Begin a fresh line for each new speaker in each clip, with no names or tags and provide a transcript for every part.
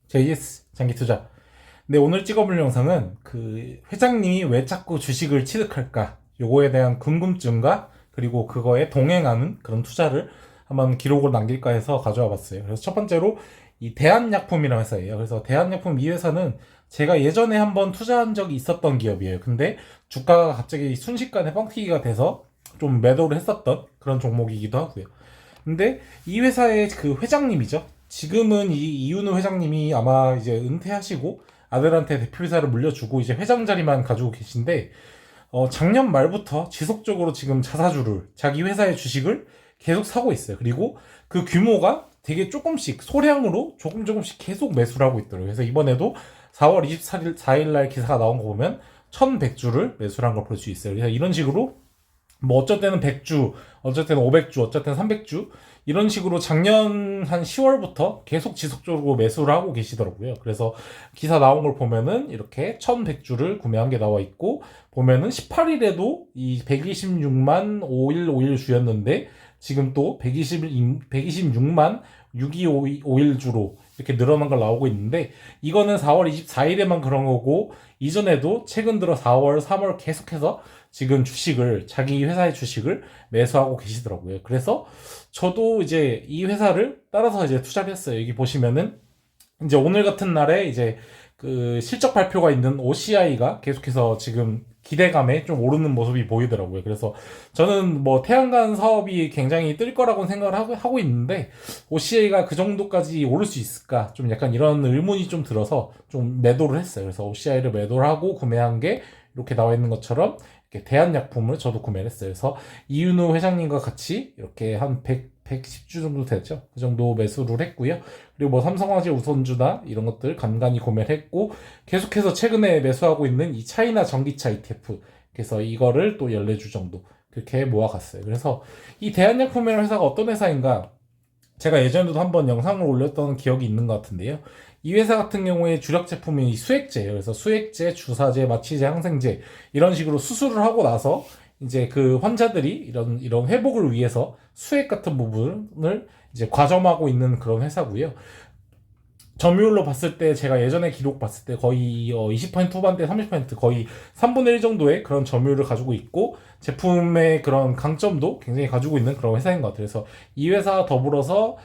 JS 장기투자. 근데 오늘 찍어볼 영상은 그 회장님이 왜 자꾸 주식을 취득할까? 요거에 대한 궁금증과 그리고 그거에 동행하는 그런 투자를 한번 기록으로 남길까 해서 가져와 봤어요. 그래서 첫 번째로 이 대한약품이라는 회사예요. 그래서 대한약품 이 회사는 제가 예전에 한번 투자한 적이 있었던 기업이에요. 근데 주가가 갑자기 순식간에 뻥튀기가 돼서 좀 매도를 했었던 그런 종목이기도 하고요. 근데 이 회사의 그 회장님이죠. 지금은 이 이윤우 회장님이 아마 이제 은퇴하시고 아들한테 대표이사를 물려주고 이제 회장 자리만 가지고 계신데, 작년 말부터 지속적으로 지금 자사주를 자기 회사의 주식을 계속 사고 있어요. 그리고 그 규모가 되게 조금씩 소량으로 조금씩 계속 매수를 하고 있더라고요. 그래서 이번에도 4월 24일 날 기사가 나온 거 보면 1100주를 매수를 한 걸 볼 수 있어요. 그래서 이런 식으로 뭐 어쩔 때는 100주, 어쩔 때는 500주, 어쩔 때는 300주 이런 식으로 작년 한 10월부터 계속 지속적으로 매수를 하고 계시더라고요. 그래서 기사 나온 걸 보면은 이렇게 1100주를 구매한 게 나와 있고, 보면은 18일에도 이 126만 5151 주였는데 지금 또 126만 6251 주로 이렇게 늘어난 걸 나오고 있는데, 이거는 4월 24일에만 그런 거고 이전에도 최근 들어 4월, 3월 계속해서 지금 주식을, 자기 회사의 주식을 매수하고 계시더라고요. 그래서 저도 이제 이 회사를 따라서 이제 투자를 했어요. 여기 보시면은 이제 오늘 같은 날에 이제 그 실적 발표가 있는 OCI가 계속해서 지금 기대감에 좀 오르는 모습이 보이더라고요. 그래서 저는 뭐 태양광 사업이 굉장히 뜰 거라고 생각을 하고 있는데, OCI가 그 정도까지 오를 수 있을까? 좀 약간 이런 의문이 좀 들어서 좀 매도를 했어요. 그래서 OCI를 매도를 하고 구매한 게 이렇게 나와 있는 것처럼 이렇게 대한약품을 저도 구매를 했어요. 그래서 이윤우 회장님과 같이 이렇게 한 110주 정도 됐죠. 그 정도 매수를 했고요. 그리고 뭐 삼성화재 우선주나 이런 것들 간간히 구매를 했고, 계속해서 최근에 매수하고 있는 이 차이나 전기차 ETF, 그래서 이거를 또 14주 정도 그렇게 모아갔어요. 그래서 이 대한약품이라는 회사가 어떤 회사인가, 제가 예전에도 한번 영상을 올렸던 기억이 있는 것 같은데요. 이 회사 같은 경우에 주력 제품이 수액제예요. 그래서 수액제, 주사제, 마취제, 항생제 이런 식으로 수술을 하고 나서 이제 그 환자들이 이런 회복을 위해서 수액 같은 부분을 이제 과점하고 있는 그런 회사고요. 점유율로 봤을 때 제가 예전에 기록 봤을 때 거의 20% 후반대 30% 거의 3분의 1 정도의 그런 점유율을 가지고 있고, 제품의 그런 강점도 굉장히 가지고 있는 그런 회사인 것 같아요. 그래서 이 회사 더불어서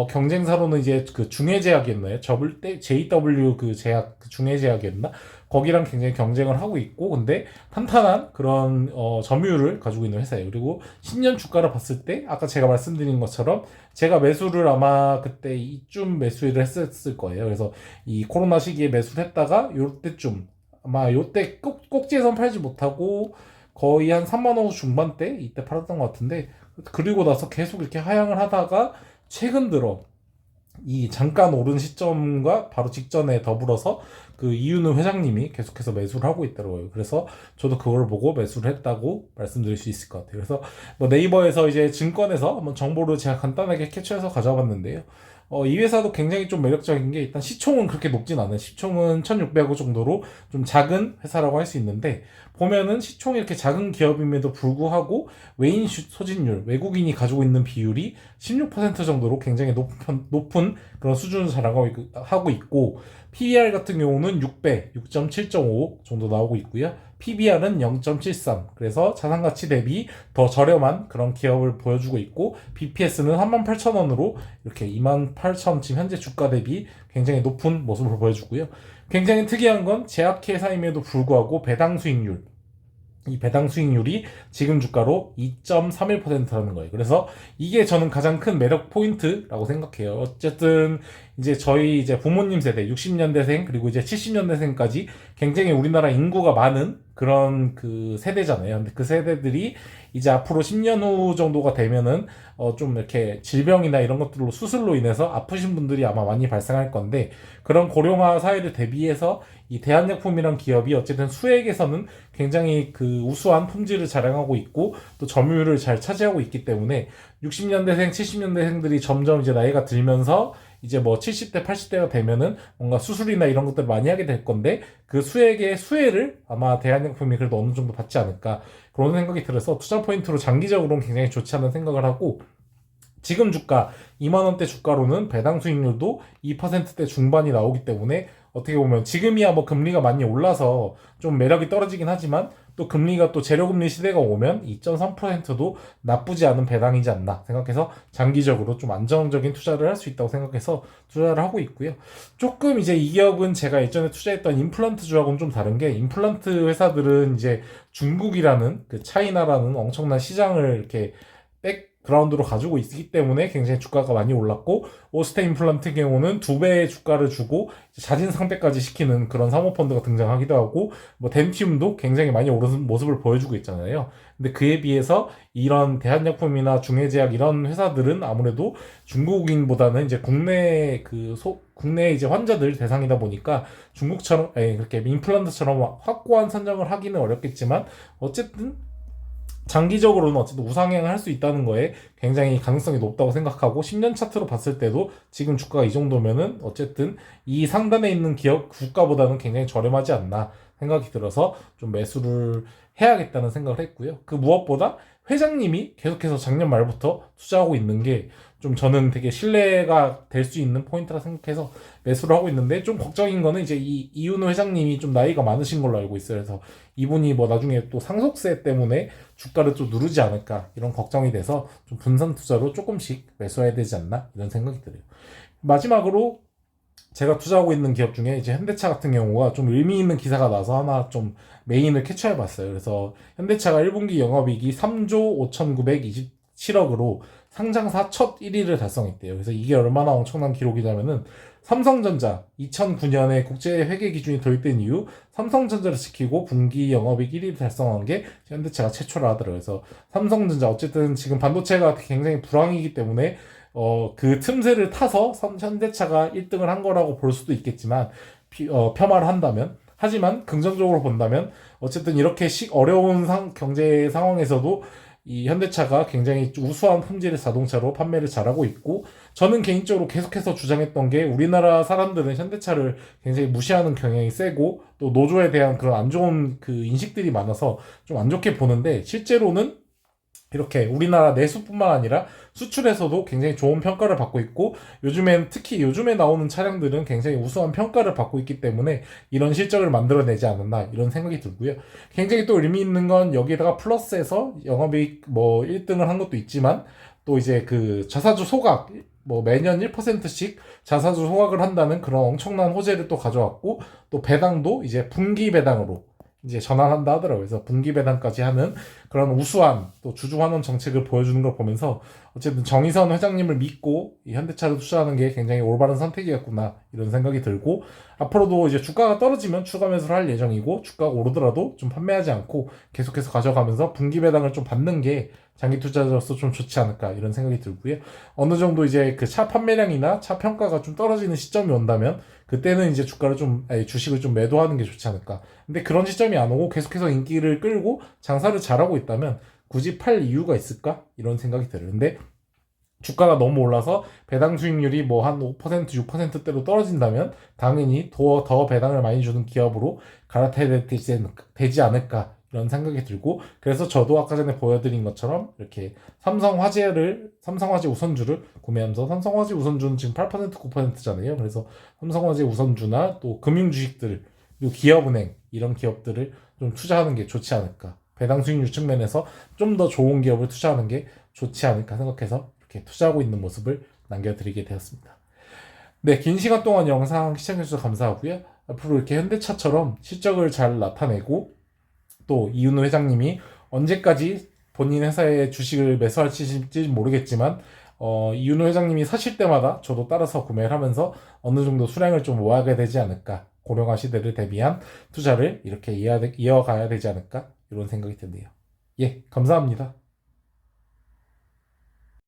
경쟁사로는 이제 그 중해제약이었나요? 접을 때 JW 그 제약, 그 중해제약이었나? 거기랑 굉장히 경쟁을 하고 있고, 근데 탄탄한 그런 점유율을 가지고 있는 회사예요. 그리고 10년 주가를 봤을 때 아까 제가 말씀드린 것처럼 제가 매수를 아마 그때 이쯤 매수를 했었을 거예요. 그래서 이 코로나 시기에 매수를 했다가 요때쯤, 아마 요때 꼭지에선 팔지 못하고 거의 한 3만 원 중반대 이때 팔았던 것 같은데, 그리고 나서 계속 이렇게 하향을 하다가 최근 들어 이 잠깐 오른 시점과 바로 직전에 더불어서 그 이윤우 회장님이 계속해서 매수를 하고 있더라고요. 그래서 저도 그걸 보고 매수를 했다고 말씀드릴 수 있을 것 같아요. 그래서 뭐 네이버에서 이제 증권에서 한번 정보를 제가 간단하게 캡처해서 가져와 봤는데요. 이 회사도 굉장히 좀 매력적인 게, 일단 시총은 그렇게 높진 않아요. 시총은 1600억 정도로 좀 작은 회사라고 할 수 있는데, 보면은 시총이 이렇게 작은 기업임에도 불구하고 외인 소진율, 외국인이 가지고 있는 비율이 16% 정도로 굉장히 높은 그런 수준을 자랑하고 있고, PER 같은 경우는 6배, 6.7.5 정도 나오고 있고요. PBR은 0.73, 그래서 자산가치 대비 더 저렴한 그런 기업을 보여주고 있고, BPS는 38,000원으로 이렇게 28,000, 지금 현재 주가 대비 굉장히 높은 모습을 보여주고요. 굉장히 특이한 건 제약회사임에도 불구하고 배당 수익률, 이 배당 수익률이 지금 주가로 2.31%라는 거예요. 그래서 이게 저는 가장 큰 매력 포인트라고 생각해요. 어쨌든 이제 저희 이제 부모님 세대 60년대생 그리고 이제 70년대생까지 굉장히 우리나라 인구가 많은 그런 그 세대잖아요. 근데 그 세대들이 이제 앞으로 10년 후 정도가 되면은 좀 이렇게 질병이나 이런 것들로 수술로 인해서 아프신 분들이 아마 많이 발생할 건데, 그런 고령화 사회를 대비해서 이 대한약품이란 기업이 어쨌든 수액에서는 굉장히 그 우수한 품질을 자랑하고 있고 또 점유율을 잘 차지하고 있기 때문에 60년대생, 70년대생들이 점점 이제 나이가 들면서 이제 뭐 70대, 80대가 되면은 뭔가 수술이나 이런 것들을 많이 하게 될 건데, 그 수액의 수혜를 아마 대한약품이 그래도 어느 정도 받지 않을까 그런 생각이 들어서 투자 포인트로 장기적으로는 굉장히 좋지 않은 생각을 하고, 지금 주가 2만원대 주가로는 배당 수익률도 2%대 중반이 나오기 때문에 어떻게 보면 지금이야 뭐 금리가 많이 올라서 좀 매력이 떨어지긴 하지만 또 금리가 또 재료금리 시대가 오면 2.3%도 나쁘지 않은 배당이지 않나 생각해서 장기적으로 좀 안정적인 투자를 할 수 있다고 생각해서 투자를 하고 있고요. 조금 이제 이 기업은 제가 예전에 투자했던 임플란트주하고는 좀 다른 게, 임플란트 회사들은 이제 중국이라는 그 차이나라는 엄청난 시장을 이렇게 백그라운드로 가지고 있기 때문에 굉장히 주가가 많이 올랐고, 오스테 임플란트 경우는 2배의 주가를 주고 자진 상폐까지 시키는 그런 사모펀드가 등장하기도 하고, 뭐 덴티움도 굉장히 많이 오르는 모습을 보여주고 있잖아요. 근데 그에 비해서 이런 대한약품이나 중해제약 이런 회사들은 아무래도 중국인보다는 이제 국내 이제 환자들 대상이다 보니까 중국처럼 그렇게 임플란트처럼 확고한 선정을 하기는 어렵겠지만, 어쨌든 장기적으로는 어쨌든 우상향을 할 수 있다는 거에 굉장히 가능성이 높다고 생각하고, 10년 차트로 봤을 때도 지금 주가가 이 정도면은 어쨌든 이 상단에 있는 기업 주가보다는 굉장히 저렴하지 않나 생각이 들어서 좀 매수를 해야겠다는 생각을 했고요. 그 무엇보다 회장님이 계속해서 작년 말부터 투자하고 있는 게 좀 저는 되게 신뢰가 될 수 있는 포인트라 생각해서 매수를 하고 있는데, 좀 걱정인 거는 이제 이 이윤호 회장님이 좀 나이가 많으신 걸로 알고 있어요. 그래서 이분이 뭐 나중에 또 상속세 때문에 주가를 좀 누르지 않을까 이런 걱정이 돼서 좀 분산 투자로 조금씩 매수해야 되지 않나 이런 생각이 들어요. 마지막으로 제가 투자하고 있는 기업 중에 이제 현대차 같은 경우가 좀 의미 있는 기사가 나서 하나 좀 메인을 캐치해 봤어요. 그래서 현대차가 1분기 영업이익이 3조 5,927억으로 상장사 첫 1위를 달성했대요. 그래서 이게 얼마나 엄청난 기록이냐면은, 삼성전자 2009년에 국제 회계 기준이 도입된 이후 삼성전자를 지키고 분기 영업이익 1위를 달성한 게 현대차가 최초라 하더라고요. 그래서 삼성전자 어쨌든 지금 반도체가 굉장히 불황이기 때문에 그 틈새를 타서 현대차가 1등을 한 거라고 볼 수도 있겠지만, 폄하를 한다면, 하지만 긍정적으로 본다면 어쨌든 이렇게 어려운 경제 상황에서도 이 현대차가 굉장히 우수한 품질의 자동차로 판매를 잘하고 있고, 저는 개인적으로 계속해서 주장했던 게, 우리나라 사람들은 현대차를 굉장히 무시하는 경향이 세고 또 노조에 대한 그런 안 좋은 그 인식들이 많아서 좀 안 좋게 보는데, 실제로는 이렇게 우리나라 내수뿐만 아니라 수출에서도 굉장히 좋은 평가를 받고 있고, 특히 요즘에 나오는 차량들은 굉장히 우수한 평가를 받고 있기 때문에 이런 실적을 만들어내지 않았나 이런 생각이 들고요. 굉장히 또 의미 있는 건, 여기에다가 플러스해서 영업이익 뭐 1등을 한 것도 있지만, 또 이제 그 자사주 소각, 뭐 매년 1%씩 자사주 소각을 한다는 그런 엄청난 호재를 또 가져왔고, 또 배당도 이제 분기 배당으로 이제 전환한다 하더라고요. 그래서 분기 배당까지 하는 그런 우수한 또 주주환원 정책을 보여주는 걸 보면서, 어쨌든 정의선 회장님을 믿고 이 현대차를 투자하는 게 굉장히 올바른 선택이었구나 이런 생각이 들고, 앞으로도 이제 주가가 떨어지면 추가 매수를 할 예정이고, 주가가 오르더라도 좀 판매하지 않고 계속해서 가져가면서 분기 배당을 좀 받는 게 장기 투자자로서 좀 좋지 않을까 이런 생각이 들고요. 어느 정도 이제 그 차 판매량이나 차 평가가 좀 떨어지는 시점이 온다면, 그때는 이제 주식을 좀 매도하는 게 좋지 않을까. 근데 그런 시점이 안 오고 계속해서 인기를 끌고 장사를 잘하고 있다면 굳이 팔 이유가 있을까? 이런 생각이 들어요. 근데 주가가 너무 올라서 배당 수익률이 뭐 한 5%, 6%대로 떨어진다면 당연히 더 배당을 많이 주는 기업으로 갈아타야 되지 않을까 이런 생각이 들고, 그래서 저도 아까 전에 보여드린 것처럼 이렇게 삼성화재 우선주를 구매하면서, 삼성화재 우선주는 지금 8%, 9%잖아요. 그래서 삼성화재 우선주나 또 금융주식들, 그리고 기업은행 이런 기업들을 좀 투자하는 게 좋지 않을까. 배당 수익률 측면에서 좀 더 좋은 기업을 투자하는 게 좋지 않을까 생각해서 이렇게 투자하고 있는 모습을 남겨드리게 되었습니다. 네, 긴 시간 동안 영상 시청해주셔서 감사하고요. 앞으로 이렇게 현대차처럼 실적을 잘 나타내고, 또 이윤호 회장님이 언제까지 본인 회사의 주식을 매수할지 모르겠지만, 이윤호 회장님이 사실 때마다 저도 따라서 구매를 하면서 어느 정도 수량을 좀 모아야 되지 않을까, 고령화 시대를 대비한 투자를 이렇게 이어가야 되지 않을까 이런 생각이 드네요. 예, 감사합니다.